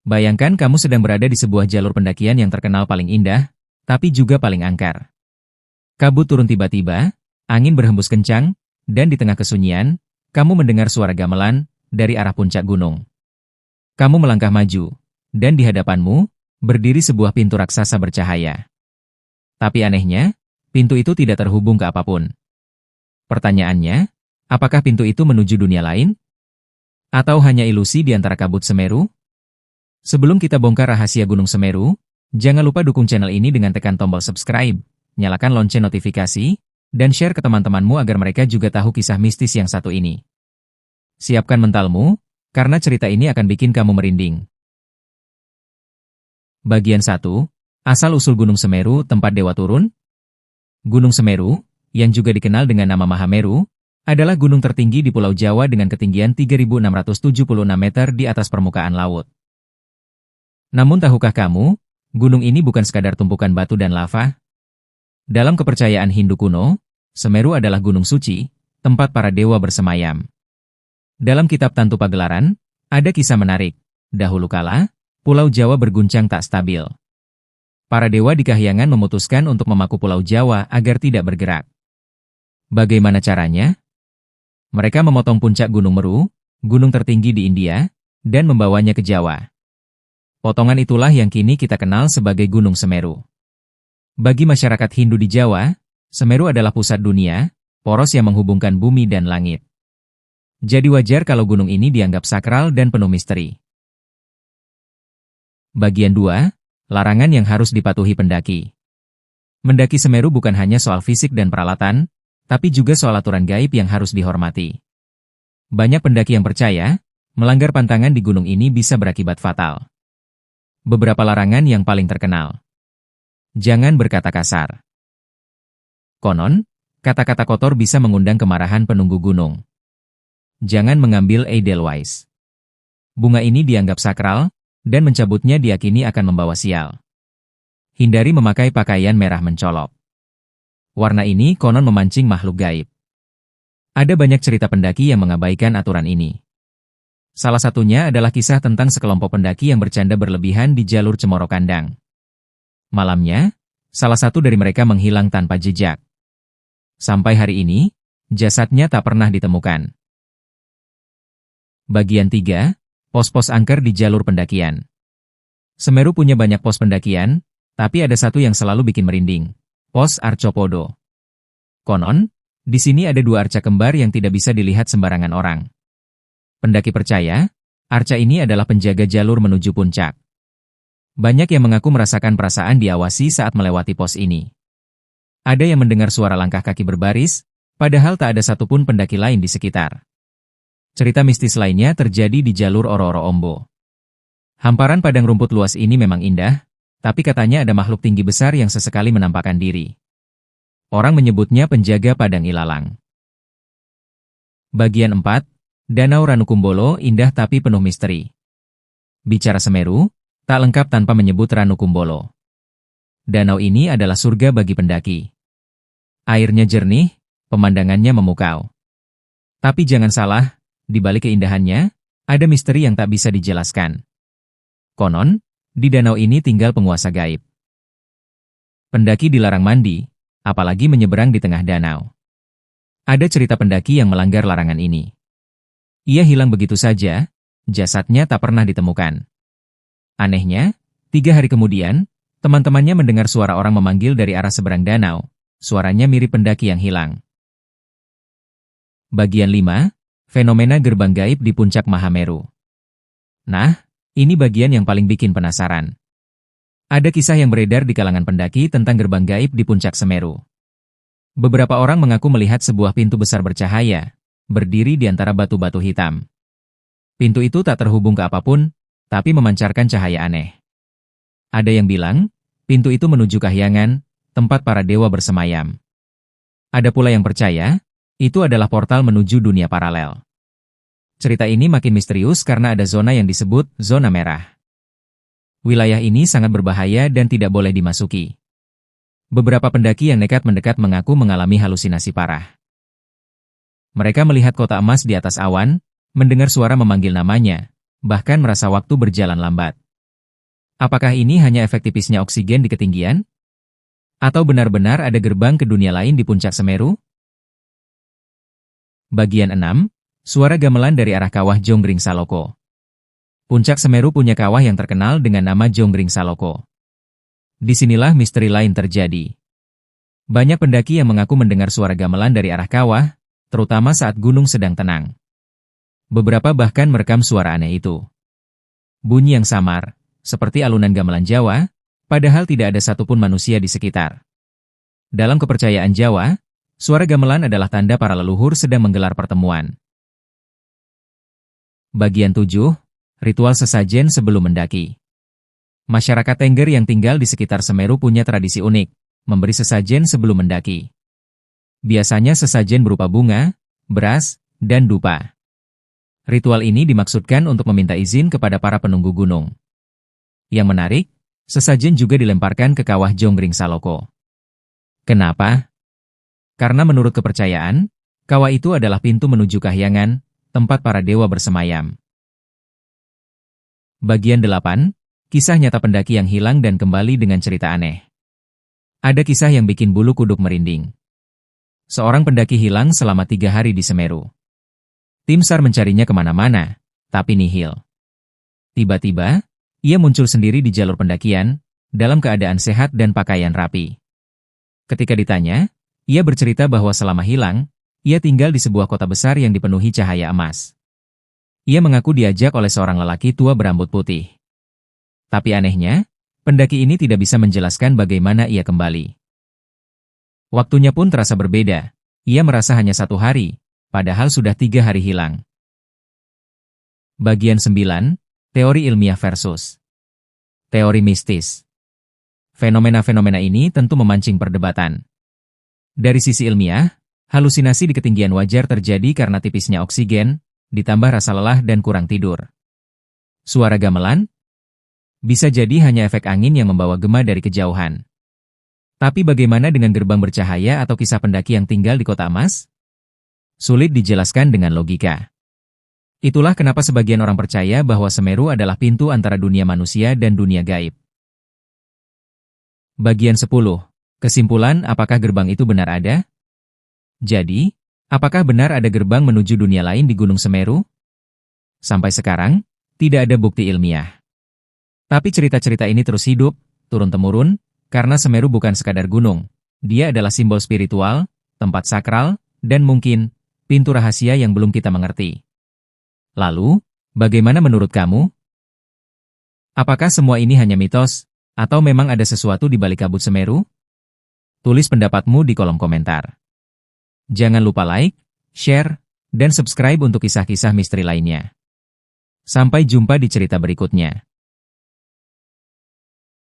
Bayangkan kamu sedang berada di sebuah jalur pendakian yang terkenal paling indah, tapi juga paling angker. Kabut turun tiba-tiba, angin berhembus kencang, dan di tengah kesunyian, kamu mendengar suara gamelan dari arah puncak gunung. Kamu melangkah maju, dan di hadapanmu, berdiri sebuah pintu raksasa bercahaya. Tapi anehnya, pintu itu tidak terhubung ke apapun. Pertanyaannya, apakah pintu itu menuju dunia lain? Atau hanya ilusi di antara kabut Semeru? Sebelum kita bongkar rahasia Gunung Semeru, jangan lupa dukung channel ini dengan tekan tombol subscribe, nyalakan lonceng notifikasi, dan share ke teman-temanmu agar mereka juga tahu kisah mistis yang satu ini. Siapkan mentalmu, karena cerita ini akan bikin kamu merinding. Bagian 1. Asal-usul Gunung Semeru, tempat dewa turun. Gunung Semeru, yang juga dikenal dengan nama Mahameru, adalah gunung tertinggi di Pulau Jawa dengan ketinggian 3.676 meter di atas permukaan laut. Namun tahukah kamu, gunung ini bukan sekadar tumpukan batu dan lava? Dalam kepercayaan Hindu kuno, Semeru adalah gunung suci, tempat para dewa bersemayam. Dalam kitab Tantu Pagelaran, ada kisah menarik. Dahulu kala, Pulau Jawa berguncang tak stabil. Para dewa di kahyangan memutuskan untuk memaku Pulau Jawa agar tidak bergerak. Bagaimana caranya? Mereka memotong puncak Gunung Meru, gunung tertinggi di India, dan membawanya ke Jawa. Potongan itulah yang kini kita kenal sebagai Gunung Semeru. Bagi masyarakat Hindu di Jawa, Semeru adalah pusat dunia, poros yang menghubungkan bumi dan langit. Jadi wajar kalau gunung ini dianggap sakral dan penuh misteri. Bagian 2. Larangan yang harus dipatuhi pendaki. Mendaki Semeru bukan hanya soal fisik dan peralatan, tapi juga soal aturan gaib yang harus dihormati. Banyak pendaki yang percaya, melanggar pantangan di gunung ini bisa berakibat fatal. Beberapa larangan yang paling terkenal. Jangan berkata kasar. Konon, kata-kata kotor bisa mengundang kemarahan penunggu gunung. Jangan mengambil Edelweiss. Bunga ini dianggap sakral, dan mencabutnya diyakini akan membawa sial. Hindari memakai pakaian merah mencolok. Warna ini konon memancing makhluk gaib. Ada banyak cerita pendaki yang mengabaikan aturan ini. Salah satunya adalah kisah tentang sekelompok pendaki yang bercanda berlebihan di jalur Cemoro Kandang. Malamnya, salah satu dari mereka menghilang tanpa jejak. Sampai hari ini, jasadnya tak pernah ditemukan. Bagian 3. Pos-pos angker di jalur pendakian. Semeru punya banyak pos pendakian, tapi ada satu yang selalu bikin merinding. Pos Arcopodo. Konon, di sini ada dua arca kembar yang tidak bisa dilihat sembarangan orang. Pendaki percaya, arca ini adalah penjaga jalur menuju puncak. Banyak yang mengaku merasakan perasaan diawasi saat melewati pos ini. Ada yang mendengar suara langkah kaki berbaris, padahal tak ada satupun pendaki lain di sekitar. Cerita mistis lainnya terjadi di jalur Ororo Ombo. Hamparan padang rumput luas ini memang indah, tapi katanya ada makhluk tinggi besar yang sesekali menampakkan diri. Orang menyebutnya penjaga padang ilalang. Bagian 4. Danau Ranukumbolo indah tapi penuh misteri. Bicara Semeru, tak lengkap tanpa menyebut Ranukumbolo. Danau ini adalah surga bagi pendaki. Airnya jernih, pemandangannya memukau. Tapi jangan salah, di balik keindahannya, ada misteri yang tak bisa dijelaskan. Konon, di danau ini tinggal penguasa gaib. Pendaki dilarang mandi, apalagi menyeberang di tengah danau. Ada cerita pendaki yang melanggar larangan ini. Ia hilang begitu saja, jasadnya tak pernah ditemukan. Anehnya, 3 hari kemudian, teman-temannya mendengar suara orang memanggil dari arah seberang danau. Suaranya mirip pendaki yang hilang. Bagian 5. Fenomena gerbang gaib di puncak Mahameru. Nah, ini bagian yang paling bikin penasaran. Ada kisah yang beredar di kalangan pendaki tentang gerbang gaib di puncak Semeru. Beberapa orang mengaku melihat sebuah pintu besar bercahaya, berdiri di antara batu-batu hitam. Pintu itu tak terhubung ke apapun, tapi memancarkan cahaya aneh. Ada yang bilang, pintu itu menuju kahyangan, tempat para dewa bersemayam. Ada pula yang percaya, itu adalah portal menuju dunia paralel. Cerita ini makin misterius karena ada zona yang disebut zona merah. Wilayah ini sangat berbahaya dan tidak boleh dimasuki. Beberapa pendaki yang nekat mendekat mengaku mengalami halusinasi parah. Mereka melihat kota emas di atas awan, mendengar suara memanggil namanya, bahkan merasa waktu berjalan lambat. Apakah ini hanya efek tipisnya oksigen di ketinggian? Atau benar-benar ada gerbang ke dunia lain di puncak Semeru? Bagian 6. Suara gamelan dari arah kawah Jonggring Saloko. Puncak Semeru punya kawah yang terkenal dengan nama Jonggring Saloko. Disinilah misteri lain terjadi. Banyak pendaki yang mengaku mendengar suara gamelan dari arah kawah, terutama saat gunung sedang tenang. Beberapa bahkan merekam suara aneh itu. Bunyi yang samar, seperti alunan gamelan Jawa, padahal tidak ada satupun manusia di sekitar. Dalam kepercayaan Jawa, suara gamelan adalah tanda para leluhur sedang menggelar pertemuan. Bagian 7. Ritual sesajen sebelum mendaki. Masyarakat Tengger yang tinggal di sekitar Semeru punya tradisi unik, memberi sesajen sebelum mendaki. Biasanya sesajen berupa bunga, beras, dan dupa. Ritual ini dimaksudkan untuk meminta izin kepada para penunggu gunung. Yang menarik, sesajen juga dilemparkan ke kawah Jonggring Saloko. Kenapa? Karena menurut kepercayaan, kawah itu adalah pintu menuju kahyangan, tempat para dewa bersemayam. Bagian 8. Kisah nyata pendaki yang hilang dan kembali dengan cerita aneh. Ada kisah yang bikin bulu kuduk merinding. Seorang pendaki hilang selama 3 hari di Semeru. Tim SAR mencarinya kemana-mana, tapi nihil. Tiba-tiba, ia muncul sendiri di jalur pendakian, dalam keadaan sehat dan pakaian rapi. Ketika ditanya, ia bercerita bahwa selama hilang, ia tinggal di sebuah kota besar yang dipenuhi cahaya emas. Ia mengaku diajak oleh seorang lelaki tua berambut putih. Tapi anehnya, pendaki ini tidak bisa menjelaskan bagaimana ia kembali. Waktunya pun terasa berbeda. Ia merasa hanya 1 hari, padahal sudah 3 hari hilang. Bagian 9. Teori ilmiah versus teori mistis. Fenomena-fenomena ini tentu memancing perdebatan. Dari sisi ilmiah, halusinasi di ketinggian wajar terjadi karena tipisnya oksigen, ditambah rasa lelah dan kurang tidur. Suara gamelan? Bisa jadi hanya efek angin yang membawa gema dari kejauhan. Tapi bagaimana dengan gerbang bercahaya atau kisah pendaki yang tinggal di kota emas? Sulit dijelaskan dengan logika. Itulah kenapa sebagian orang percaya bahwa Semeru adalah pintu antara dunia manusia dan dunia gaib. Bagian 10. Kesimpulan, apakah gerbang itu benar ada? Jadi, apakah benar ada gerbang menuju dunia lain di Gunung Semeru? Sampai sekarang, tidak ada bukti ilmiah. Tapi cerita-cerita ini terus hidup, turun-temurun, karena Semeru bukan sekadar gunung. Dia adalah simbol spiritual, tempat sakral, dan mungkin, pintu rahasia yang belum kita mengerti. Lalu, bagaimana menurut kamu? Apakah semua ini hanya mitos, atau memang ada sesuatu di balik kabut Semeru? Tulis pendapatmu di kolom komentar. Jangan lupa like, share, dan subscribe untuk kisah-kisah misteri lainnya. Sampai jumpa di cerita berikutnya.